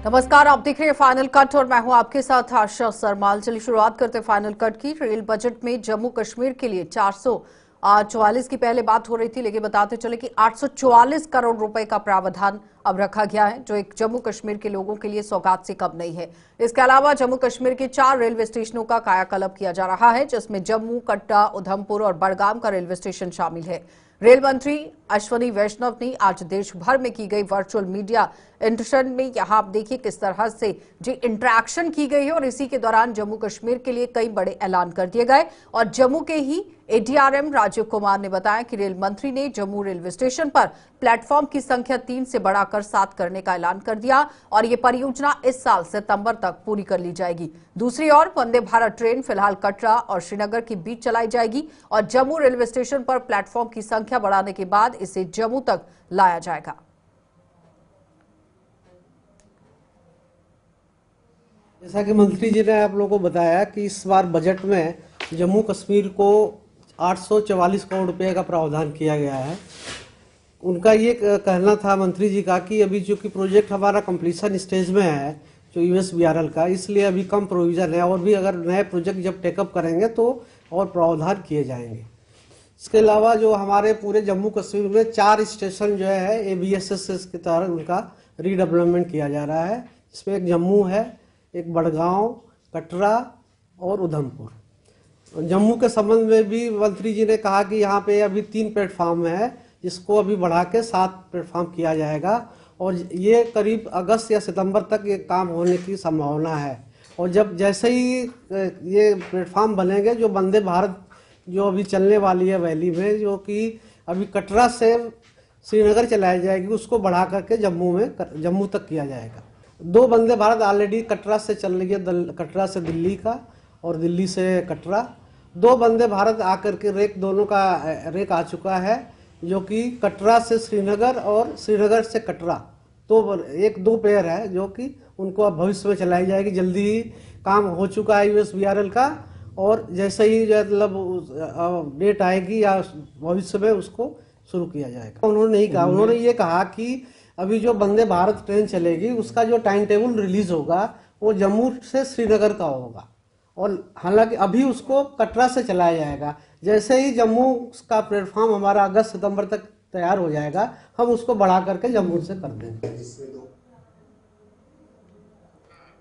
नमस्कार, आप देख रहे हैं फाइनल कट और मैं हूं आपके साथ आशा सरमाल। चलिए शुरुआत करते हैं फाइनल कट की। रेल बजट में जम्मू कश्मीर के लिए 444 की पहले बात हो रही थी, लेकिन बताते चले कि 844 करोड़ रुपए का प्रावधान अब रखा गया है, जो एक जम्मू कश्मीर के लोगों के लिए सौगात से कम नहीं है। इसके अलावा जम्मू कश्मीर के 4 रेलवे स्टेशनों का कायाकल्प किया जा रहा है, जिसमें जम्मू, कटरा, उधमपुर और बड़गाम का रेलवे स्टेशन शामिल है। रेल मंत्री अश्वनी वैष्णव ने आज देश भर में की गई वर्चुअल मीडिया इंटरेक्शन में यहां आप देखिए किस तरह से जी इंटरेक्शन की गई है, और इसी के दौरान जम्मू कश्मीर के लिए कई बड़े ऐलान कर दिए गए। और जम्मू के ही एडीआरएम राजीव कुमार ने बताया कि रेल मंत्री ने जम्मू रेलवे स्टेशन पर प्लेटफॉर्म की संख्या 3 से बढ़ाकर 7 करने का ऐलान कर दिया, और ये परियोजना इस साल सितंबर तक पूरी कर ली जाएगी। दूसरी ओर वंदे भारत ट्रेन फिलहाल कटरा और श्रीनगर के बीच चलाई जाएगी, और जम्मू रेलवे स्टेशन पर प्लेटफॉर्म की संख्या बढ़ाने के बाद इसे जम्मू तक लाया जाएगा। जैसा कि मंत्री जी ने आप लोगों को बताया कि इस बार बजट में जम्मू कश्मीर को 844 करोड़ रुपए का प्रावधान किया गया है। उनका ये कहना था मंत्री जी का कि अभी जो कि प्रोजेक्ट हमारा कंप्लीशन स्टेज में है जो यूएसबीआरएल का, इसलिए अभी कम प्रोविजन है, और भी अगर नए प्रोजेक्ट जब टेकअप करेंगे तो और प्रावधान किए जाएंगे। इसके अलावा जो हमारे पूरे जम्मू कश्मीर में 4 स्टेशन जो है एबीएसएस के तहत उनका रीडेवलपमेंट किया जा रहा है। इसमें एक जम्मू है, एक बड़गांव, कटरा और उधमपुर। जम्मू के संबंध में भी मंत्री जी ने कहा कि यहाँ पे अभी 3 प्लेटफार्म है, जिसको अभी बढ़ा के 7 प्लेटफार्म किया जाएगा, और ये करीब अगस्त या सितंबर तक ये काम होने की संभावना है। और जब जैसे ही ये प्लेटफार्म बनेंगे, जो वंदे भारत जो अभी चलने वाली है वैली में, जो कि अभी कटरा से श्रीनगर चलाई जाएगी, उसको बढ़ा करके जम्मू तक किया जाएगा। 2 वंदे भारत ऑलरेडी कटरा से चल रही है, कटरा से दिल्ली का और दिल्ली से कटरा। 2 वंदे भारत आकर के दोनों का रेक आ चुका है, जो कि कटरा से श्रीनगर और श्रीनगर से कटरा, तो 1-2 पेयर है जो कि उनको अब भविष्य में चलाई जाएगी। जल्दी ही काम हो चुका है यूएसबीआरएल का, और जैसे ही मतलब डेट आएगी या भविष्य में उसको शुरू किया जाएगा। उन्होंने ये कहा कि अभी जो वंदे भारत ट्रेन चलेगी उसका जो टाइम टेबल रिलीज होगा वो जम्मू से श्रीनगर का होगा, और हालांकि अभी उसको कटरा से चलाया जाएगा। जैसे ही जम्मू का प्लेटफॉर्म हमारा अगस्त सितंबर तक तैयार हो जाएगा, हम उसको बढ़ा करके जम्मू से कर देंगे।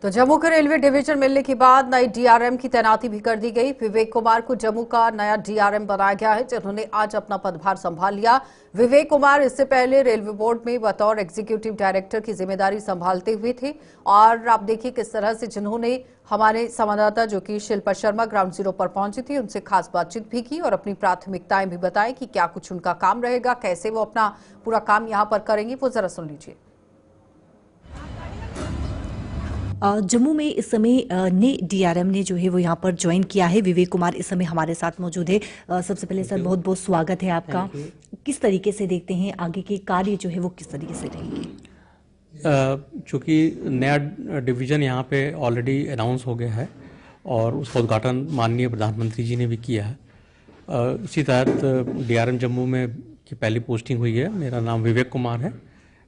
तो जम्मू के रेलवे डिवीजन मिलने के बाद नई डीआरएम की तैनाती भी कर दी गई। विवेक कुमार को जम्मू का नया डीआरएम बनाया गया है, जिन्होंने आज अपना पदभार संभाल लिया। विवेक कुमार इससे पहले रेलवे बोर्ड में बतौर एग्जीक्यूटिव डायरेक्टर की जिम्मेदारी संभालते हुए थे, और आप देखिए किस तरह से जिन्होंने हमारे संवाददाता जो कि शिल्पा शर्मा ग्राउंड जीरो पर पहुंची थी, उनसे खास बातचीत भी की और अपनी प्राथमिकताएं भी बताई कि क्या कुछ उनका काम रहेगा, कैसे वो अपना पूरा काम यहाँ पर करेंगे, वो जरा सुन लीजिए। जम्मू में इस समय ने डीआरएम ने जो है वो यहाँ पर ज्वाइन किया है। विवेक कुमार इस समय हमारे साथ मौजूद है। सबसे पहले सर बहुत बहुत स्वागत है आपका। किस तरीके से देखते हैं आगे के कार्य जो है वो किस तरीके से रहेंगे? चूँकि नया डिवीज़न यहाँ पे ऑलरेडी अनाउंस हो गया है और उसका उद्घाटन माननीय प्रधानमंत्री जी ने भी किया है। इसी तहत डीआरएम जम्मू में की पहली पोस्टिंग हुई है। मेरा नाम विवेक कुमार है।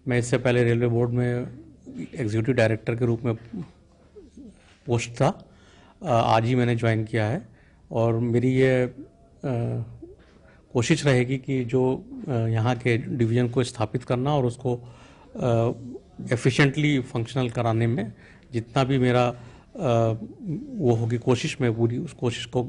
मैं इससे पहले रेलवे बोर्ड में एग्जीक्यूटिव डायरेक्टर के रूप में पोस्ट था। आज ही मैंने ज्वाइन किया है, और मेरी ये कोशिश रहेगी कि जो यहाँ के डिवीज़न को स्थापित करना और उसको एफिशिएंटली फंक्शनल कराने में जितना भी मेरा वो होगी कोशिश, मैं पूरी उस कोशिश को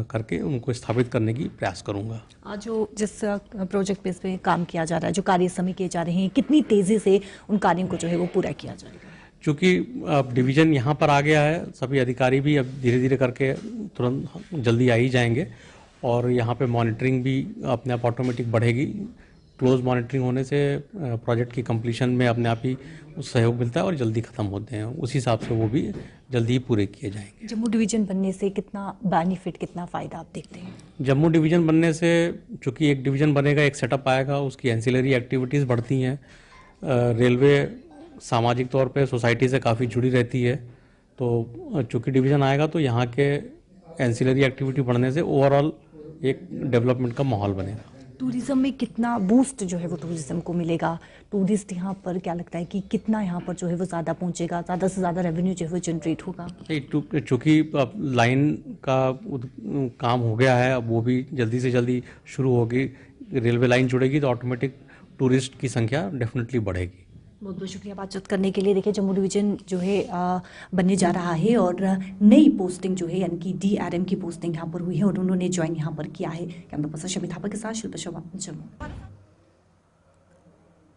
करके उनको स्थापित करने की प्रयास करूंगा। आज जो जिस प्रोजेक्ट पे इस पे काम किया जा रहा है, जो कार्य समय किए जा रहे हैं, कितनी तेजी से उन कार्यों को जो है वो पूरा किया जाएगा? क्योंकि अब डिवीज़न यहाँ पर आ गया है, सभी अधिकारी भी अब धीरे धीरे करके तुरंत जल्दी आ ही जाएंगे, और यहाँ पे मॉनिटरिंग भी अपने आप ऑटोमेटिक बढ़ेगी। क्लोज मॉनिटरिंग होने से प्रोजेक्ट की कंप्लीशन में अपने आप ही सहयोग मिलता है और जल्दी ख़त्म होते हैं। उस हिसाब से वो भी जल्दी ही पूरे किए जाएंगे। जम्मू डिवीज़न बनने से कितना बेनिफिट, कितना फ़ायदा आप देखते हैं? जम्मू डिवीज़न बनने से चूँकि एक डिवीज़न बनेगा, एक सेटअप आएगा, उसकी एंसिलरी एक्टिविटीज़ बढ़ती हैं। रेलवे सामाजिक तौर पे सोसाइटी से काफ़ी जुड़ी रहती है, तो चूँकि डिवीज़न आएगा तो यहाँ के एंसिलरी एक्टिविटी बढ़ने से ओवरऑल एक डेवलपमेंट का माहौल बनेगा। टूरिज्म में कितना बूस्ट जो है वो टूरिज्म को मिलेगा? टूरिस्ट यहाँ पर क्या लगता है कि कितना यहाँ पर जो है वो ज़्यादा पहुँचेगा, ज़्यादा से ज़्यादा रेवेन्यू जो है वो जनरेट होगा? चूँकि लाइन का काम हो गया है, अब वो भी जल्दी से जल्दी शुरू होगी, रेलवे लाइन जुड़ेगी तो ऑटोमेटिक टूरिस्ट की संख्या डेफिनेटली बढ़ेगी। बहुत बहुत शुक्रिया बातचीत करने के लिए। देखिए, जम्मू डिवीजन जो है बनने जा रहा है और नई पोस्टिंग जो है यानी कि DRM की पोस्टिंग यहाँ पर हुई है और उन्होंने ज्वाइन यहाँ पर किया है। कैमरा पर्सन शमी थापा के साथ शिल्पा शर्मा, जम्मू।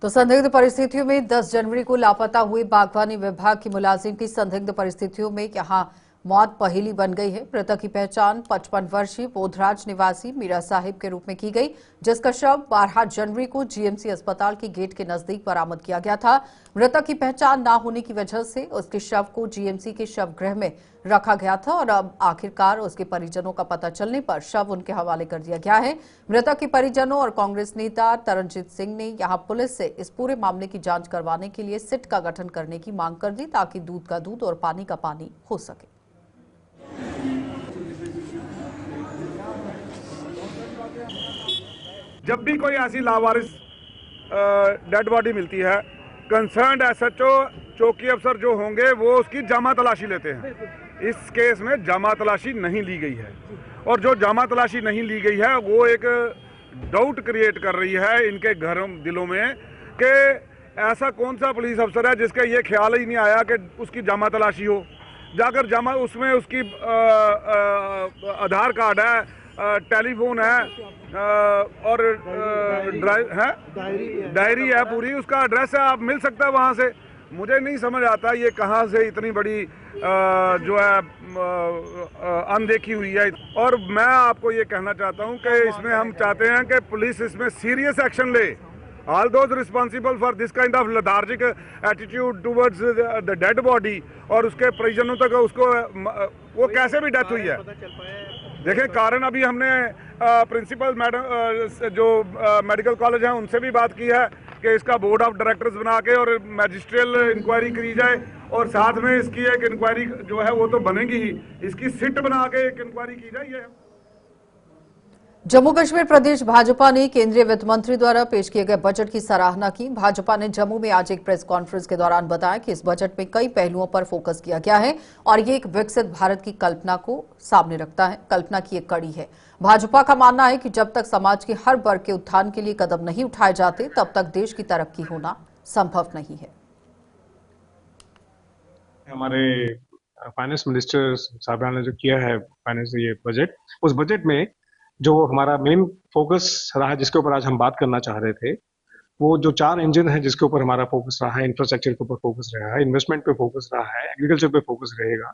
तो संदिग्ध परिस्थितियों में 10 जनवरी को लापता हुए बागवानी विभाग की मुलाजिम की संदिग्ध परिस्थितियों में यहां मौत पहेली बन गई है। मृतक की पहचान 55 वर्षीय बोधराज निवासी मीरा साहिब के रूप में की गई, जिसका शव 12 जनवरी को GMC अस्पताल के गेट के नजदीक बरामद किया गया था। मृतक की पहचान न होने की वजह से उसके शव को GMC के शवगृह में रखा गया था और अब आखिरकार उसके परिजनों का पता चलने पर शव उनके हवाले कर दिया गया है। मृतक के परिजनों और कांग्रेस नेता तरनजीत सिंह ने यहां पुलिस से इस पूरे मामले की जांच करवाने के लिए सिट का गठन करने की मांग कर दी ताकि दूध का दूध और पानी का पानी हो सके। जब भी कोई ऐसी लावारिस डेड बॉडी मिलती है, कंसर्न्ड SHO चौकी अफसर जो होंगे वो उसकी जामा तलाशी लेते हैं। इस केस में जामा तलाशी नहीं ली गई है और जो जामा तलाशी नहीं ली गई है वो एक डाउट क्रिएट कर रही है इनके घरों दिलों में कि ऐसा कौन सा पुलिस अफसर है जिसका ये ख्याल ही नहीं आया कि उसकी जामा तलाशी हो। जाकर जामा उसमें उसकी आधार कार्ड है, टेलीफोन है और डायरी है पूरी, उसका एड्रेस है, आप मिल सकता है वहाँ से। मुझे नहीं समझ आता ये कहाँ से इतनी बड़ी जो है अनदेखी हुई है। और मैं आपको ये कहना चाहता हूँ कि इसमें हम चाहते हैं कि पुलिस इसमें सीरियस एक्शन ले। All those responsible for this kind of lethargic attitude towards the dead body और उसके परिजनों तक उसको वो कैसे भी डेथ हुई है। देखिए, कारण अभी हमने प्रिंसिपल मैडम जो मेडिकल कॉलेज हैं उनसे भी बात की है कि इसका बोर्ड ऑफ डायरेक्टर्स बना के और मैजिस्ट्रियल इंक्वायरी करी जाए और साथ में इसकी एक इंक्वायरी जो है वो तो बनेगी ही, इसकी सिट बना के एक इंक्वायरी की जाए। जम्मू कश्मीर प्रदेश भाजपा ने केंद्रीय वित्त मंत्री द्वारा पेश किए गए बजट की सराहना की। भाजपा ने जम्मू में आज एक प्रेस कॉन्फ्रेंस के दौरान बताया कि इस बजट में कई पहलुओं पर फोकस किया गया है और ये एक विकसित भारत की कल्पना को सामने रखता है। कल्पना की एक कड़ी है। भाजपा का मानना है कि जब तक समाज के हर वर्ग के उत्थान के लिए कदम नहीं उठाए जाते तब तक देश की तरक्की होना संभव नहीं है। हमारे फाइनेंस मिनिस्टर साहब ने जो किया है फाइनेंस ये बजट, उस बजट में जो हमारा मेन फोकस रहा जिसके ऊपर आज हम बात करना चाह रहे थे, वो जो 4 इंजन है जिसके ऊपर हमारा फोकस रहा है, इंफ्रास्ट्रक्चर के ऊपर फोकस रहा है, इन्वेस्टमेंट पे फोकस रहा है, एग्रीकल्चर पे फोकस रहेगा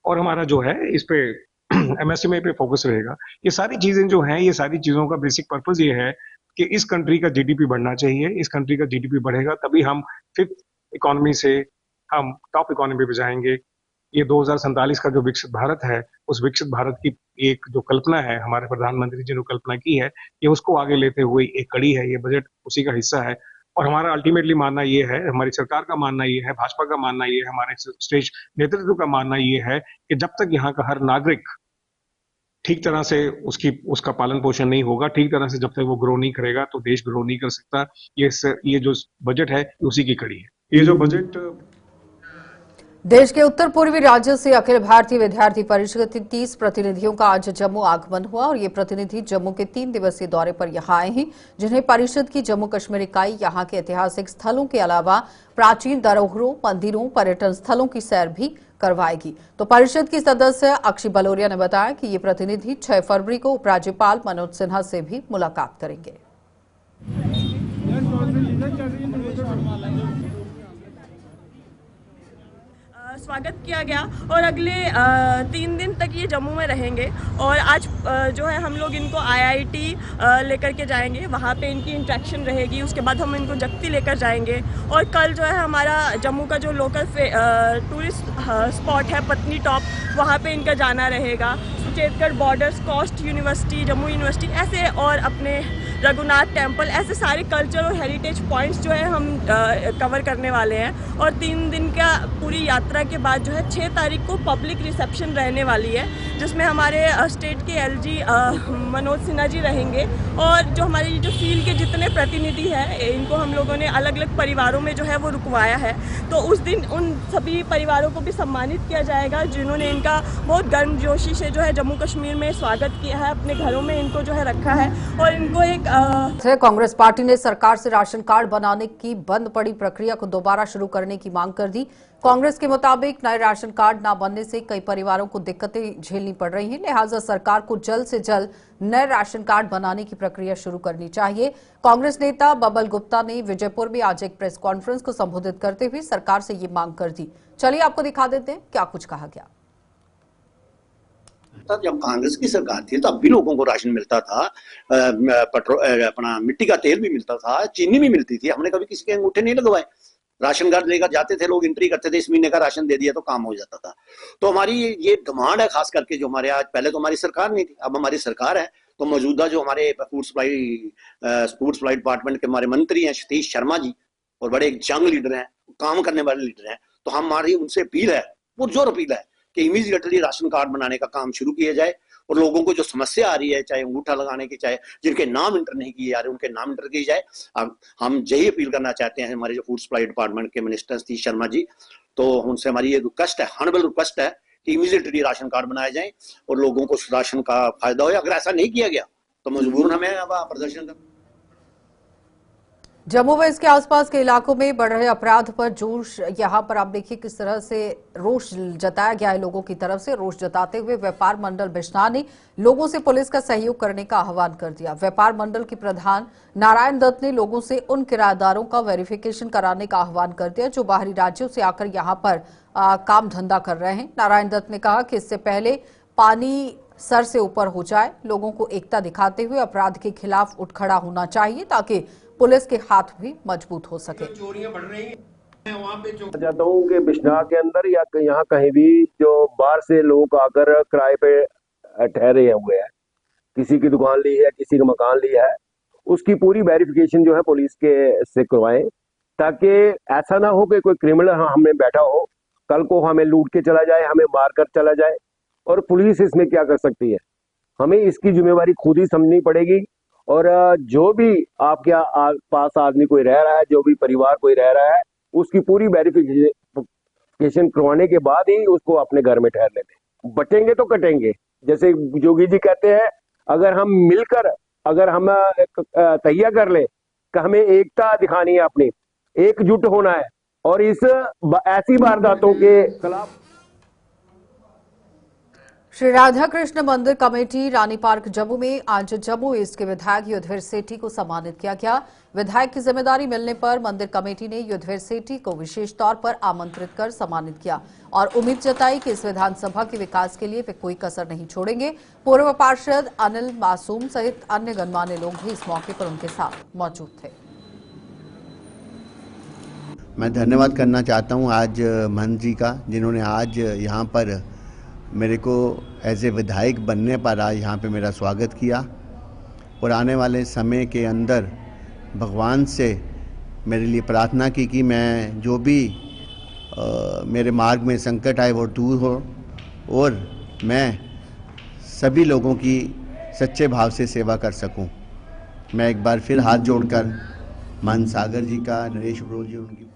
और हमारा जो है इस पे MSME पे फोकस रहेगा। ये सारी चीजें जो हैं, ये सारी चीजों का बेसिक पर्पज ये है कि इस कंट्री का GDP बढ़ना चाहिए। इस कंट्री का GDP बढ़ेगा तभी हम 5th इकोनॉमी से हम टॉप इकोनॉमी पे जाएंगे। ये 2047 का जो विकसित भारत है, उस विकसित भारत की एक जो कल्पना है हमारे प्रधानमंत्री जी ने कल्पना की है, ये उसको आगे लेते हुए एक कड़ी है। ये बजट उसी का हिस्सा है और हमारा अल्टीमेटली मानना ये है, हमारी सरकार का मानना ये है, भाजपा का मानना ये है, हमारे स्टेट नेतृत्व का मानना ये है कि जब तक यहाँ का हर नागरिक ठीक तरह से उसका पालन पोषण नहीं होगा, ठीक तरह से जब तक वो ग्रो नहीं करेगा तो देश ग्रो नहीं कर सकता। ये जो बजट है उसी की कड़ी है। ये जो बजट देश के उत्तर पूर्वी राज्यों से अखिल भारतीय विद्यार्थी परिषद के 30 प्रतिनिधियों का आज जम्मू आगमन हुआ और ये प्रतिनिधि जम्मू के 3 दिवसीय दौरे पर यहां आए हैं, जिन्हें परिषद की जम्मू कश्मीर इकाई यहां के ऐतिहासिक स्थलों के अलावा प्राचीन धरोहरों, मंदिरों, पर्यटन स्थलों की सैर भी करवाएगी। तो परिषद की सदस्य अक्षी बलोरिया ने बताया कि ये प्रतिनिधि 6 फरवरी को उपराज्यपाल मनोज सिन्हा से भी मुलाकात करेंगे। स्वागत किया गया और अगले 3 दिन तक ये जम्मू में रहेंगे और आज जो है हम लोग इनको IIT लेकर के जाएंगे, वहाँ पे इनकी इंटरेक्शन रहेगी। उसके बाद हम इनको जगती लेकर जाएंगे और कल जो है हमारा जम्मू का जो लोकल टूरिस्ट स्पॉट है पत्नी टॉप, वहाँ पे इनका जाना रहेगा। Suchetgarh borders, cost university, Jammu university, ऐसे और अपने रघुनाथ टेम्पल, ऐसे सारे कल्चर और हेरिटेज पॉइंट्स जो है हम कवर करने वाले हैं। और 3 दिन का पूरी यात्रा के बाद जो है 6 तारीख को पब्लिक रिसेप्शन रहने वाली है, जिसमें हमारे स्टेट के एलजी मनोज सिन्हा जी रहेंगे और जो हमारी जो फील्ड के जितने प्रतिनिधि हैं इनको हम लोगों ने अलग अलग परिवारों में जो है वो रुकवाया है। तो उस दिन उन सभी परिवारों को भी सम्मानित किया जाएगा जिन्होंने इनका बहुत गर्मजोशी से जो है जम्मू कश्मीर में स्वागत किया है, अपने घरों में इनको जो है रखा है और इनको एक कांग्रेस पार्टी ने सरकार से राशन कार्ड बनाने की बंद पड़ी प्रक्रिया को दोबारा शुरू करने की मांग कर दी। कांग्रेस के मुताबिक नए राशन कार्ड न बनने से कई परिवारों को दिक्कतें झेलनी पड़ रही हैं, लिहाजा सरकार को जल्द से जल्द नए राशन कार्ड बनाने की प्रक्रिया शुरू करनी चाहिए। कांग्रेस नेता बबल गुप्ता ने विजयपुर में आज एक प्रेस कॉन्फ्रेंस को संबोधित करते हुए सरकार से ये मांग कर दी। चलिए आपको दिखा देते हैं क्या कुछ कहा गया। जब कांग्रेस की सरकार थी तब भी लोगों को राशन मिलता था, पेट्रोल अपना मिट्टी का तेल भी मिलता था, चीनी भी मिलती थी। हमने कभी किसी के अंगूठे नहीं लगवाए। राशन कार्ड लेकर जाते थे लोग, एंट्री करते थे, इस महीने का राशन दे दिया तो काम हो जाता था। तो हमारी ये डिमांड है, खास करके जो हमारे आज, पहले तो हमारी सरकार नहीं थी, अब हमारी सरकार है, तो मौजूदा जो हमारे फूड सप्लाई डिपार्टमेंट के हमारे मंत्री हैं सतीश शर्मा जी, और बड़े एक जंग लीडर हैं, काम करने वाले लीडर हैं, तो हमारी उनसे अपील है, पुरजोर अपील है कि इमीडिएटली राशन कार्ड बनाने का काम शुरू किया जाए और लोगों को जो समस्या आ रही है, चाहे अंगूठा लगाने की, चाहे जिनके नाम इंटर नहीं किए जा रहे उनके नाम इंटर किए जाए। हम यही अपील करना चाहते हैं हमारे जो फूड सप्लाई डिपार्टमेंट के मिनिस्टर सतीश शर्मा जी, तो उनसे हमारी ये रिक्वेस्ट है, हॉनरेबल रिक्वेस्ट है कि इमीडिएटली राशन कार्ड बनाए जाए और लोगों को राशन का फायदा हो। अगर ऐसा नहीं किया गया तो मजबूरन हमें अब प्रदर्शन करना। जम्मू व इसके आसपास के इलाकों में बढ़ रहे अपराध पर जोश, यहां पर आप देखिए किस तरह से रोष जताया गया है लोगों की तरफ से। रोष जताते हुए व्यापार मंडल बिश्नाह ने लोगों से पुलिस का सहयोग करने का आह्वान कर दिया। व्यापार मंडल के प्रधान नारायण दत्त ने लोगों से उन किराएदारों का वेरिफिकेशन कराने का आह्वान कर दिया जो बाहरी राज्यों से आकर यहां पर काम धंधा कर रहे हैं। नारायण दत्त ने कहा कि इससे पहले पानी सर से ऊपर हो जाए, लोगों को एकता दिखाते हुए अपराध के खिलाफ उठ खड़ा होना चाहिए ताकि पुलिस के हाथ भी मजबूत हो सके। चोरियां बढ़ रही हैं वहाँ पे चाहता हूँ कि बिश्नाह के अंदर या यहाँ कहीं भी जो बाहर से लोग आकर किराए पे ठहरे हुए हैं, किसी की दुकान ली है, किसी का मकान लिया है, उसकी पूरी वेरिफिकेशन जो है पुलिस के से करवाएं, ताकि ऐसा ना हो कि कोई क्रिमिनल हमें बैठा हो, कल को हमें लूट के चला जाए, हमें मार कर चला जाए, और पुलिस इसमें क्या कर सकती है। हमें इसकी जिम्मेवारी खुद ही समझनी पड़ेगी। और जो भी आपके पास आदमी कोई रह रहा है, जो भी परिवार कोई रह रहा है, उसकी पूरी वेरिफिकेशन करवाने के बाद ही उसको अपने घर में ठहरने दें। बचेंगे तो कटेंगे, जैसे जोगी जी कहते हैं, अगर हम मिलकर, अगर हम तैयार कर ले कि हमें एकता दिखानी है, अपनी एकजुट होना है और इस ऐसी वारदातों के खिलाफ। श्री राधा कृष्ण मंदिर कमेटी रानी पार्क जम्मू में आज जम्मू ईस्ट के विधायक युद्धवीर सेठी को सम्मानित किया गया। विधायक की जिम्मेदारी मिलने पर मंदिर कमेटी ने युद्धवीर सेठी को विशेष तौर पर आमंत्रित कर सम्मानित किया और उम्मीद जताई कि इस विधानसभा के विकास के लिए वे कोई कसर नहीं छोड़ेंगे। पूर्व पार्षद अनिल मासूम सहित अन्य गणमान्य लोग भी इस मौके पर उनके साथ मौजूद थे। मैं धन्यवाद करना चाहता हूं आज महंत जी का, जिन्होंने आज यहाँ पर मेरे को एज ए विधायक बनने पर आज यहाँ पे मेरा स्वागत किया और आने वाले समय के अंदर भगवान से मेरे लिए प्रार्थना की कि मैं जो भी मेरे मार्ग में संकट आए वो दूर हो और मैं सभी लोगों की सच्चे भाव से सेवा कर सकूं। मैं एक बार फिर हाथ जोड़कर महंत सागर जी का, नरेश ब्रोल जी उनकी।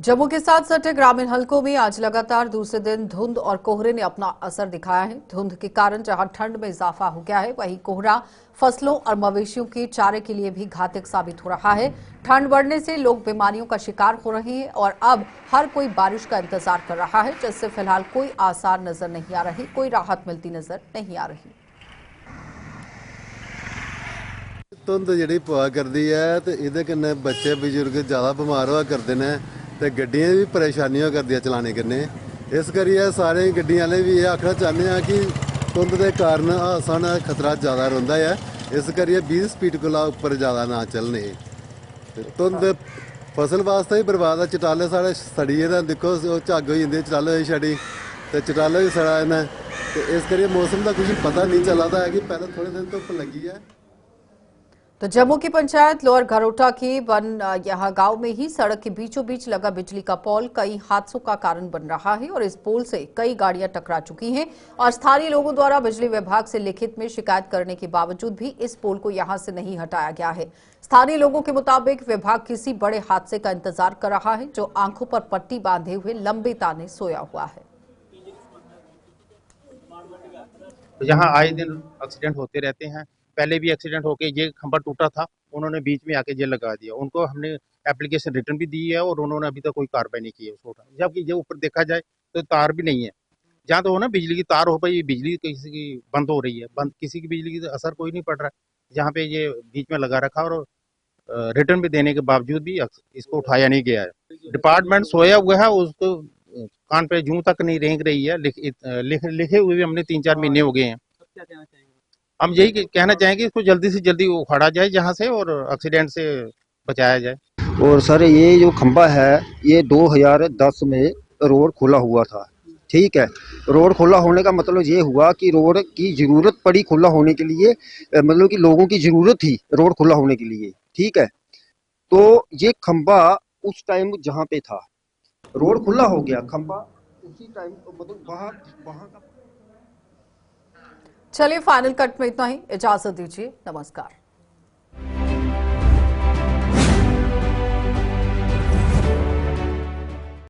जम्मू के साथ सटे ग्रामीण हलकों में आज लगातार दूसरे दिन धुंध और कोहरे ने अपना असर दिखाया है। धुंध के कारण जहां ठंड में इजाफा हो गया है, वहीं कोहरा फसलों और मवेशियों के चारे के लिए भी घातक साबित हो रहा है। ठंड बढ़ने से लोग बीमारियों का शिकार हो रहे हैं और अब हर कोई बारिश का इंतजार कर रहा है, जिससे फिलहाल कोई आसार नजर नहीं आ रही, कोई राहत मिलती नजर नहीं आ रही। धुंध जी पवा करती है तो ये कन्नै बच्चे बजुर्ग ज़्यादा बीमार हुआ करते हैं तो गड्डियां भी परेशानियां करदियां चलाने कन्नै। इस करियै सारे गड्डियां वाले भी ये आखना चाहते हैं कि धुंध के कारण हादसा का खतरा ज़्यादा रहिंदा है, इस करियै 20 स्पीड कोला उपर ज़्यादा ना चलने। धुंध फसल वास्ते ही बर्बाद है। चटाले साढ़े सड़ी दिक्खो झग्ग होई जंदी, चटाले होई छड़ी ਤੇ ਚਟਾਲਾ ਵੀ ਸੜਾ ਜਾਂਦਾ ਤੇ ਇਸ ਕਰਕੇ ਮੌਸਮ ਦਾ ਕੁਝ ਪਤਾ ਨਹੀਂ ਚੱਲਦਾ ਹੈ ਕਿ ਪਹਿਲਾਂ ਥੋੜੇ ਦਿਨ ਧੁੱਪ ਲੱਗੀ ਹੈ। तो जम्मू की पंचायत लोअर घरोटा के यहाँ गांव में ही सड़क के बीचों बीच लगा बिजली का पोल कई हादसों का कारण बन रहा है और इस पोल से कई गाड़ियां टकरा चुकी हैं और स्थानीय लोगों द्वारा बिजली विभाग से लिखित में शिकायत करने के बावजूद भी इस पोल को यहां से नहीं हटाया गया है। स्थानीय लोगों के मुताबिक विभाग किसी बड़े हादसे का इंतजार कर रहा है जो आंखों पर पट्टी बांधे हुए लंबे ताने सोया हुआ है। यहाँ आए दिन एक्सीडेंट होते रहते हैं। पहले भी एक्सीडेंट होके ये खंभा टूटा था, उन्होंने बीच में आके ये लगा दिया। उनको हमने एप्लीकेशन रिटर्न भी दी है और उन्होंने अभी तक कोई कार्रवाई नहीं की है उसको। जबकि ये ऊपर देखा जाए तो तार भी नहीं है, जहाँ तो हो ना बिजली की तार हो पाई, बिजली किसी की बंद हो रही है, बंद किसी की बिजली की असर कोई नहीं पड़ रहा है। जहाँ पे ये बीच में लगा रखा और रिटर्न भी देने के बावजूद भी इसको उठाया नहीं गया है। डिपार्टमेंट सोया हुआ है, उसको कान पे जूं तक नहीं रेंग रही है। लिखे हुए भी हमने 3-4 महीने हो गए हैं। हम यही कहना चाहेंगे इसको जल्दी से जल्दी उखाड़ा जाए जहाँ से और एक्सीडेंट से बचाया जाए। और सर ये जो खंबा है ये 2010 में रोड खुला हुआ था, ठीक है। रोड खुला होने का मतलब ये हुआ कि रोड की जरूरत पड़ी खुला होने के लिए, मतलब कि लोगों की जरूरत थी रोड खुला होने के लिए, ठीक है। तो ये खंबा उस टाइम जहाँ पे था, रोड खुला हो गया, खंबा उसी टाइम मतलब वहाँ का। चलिए फाइनल कट में इतना ही, इजाजत दीजिए, नमस्कार।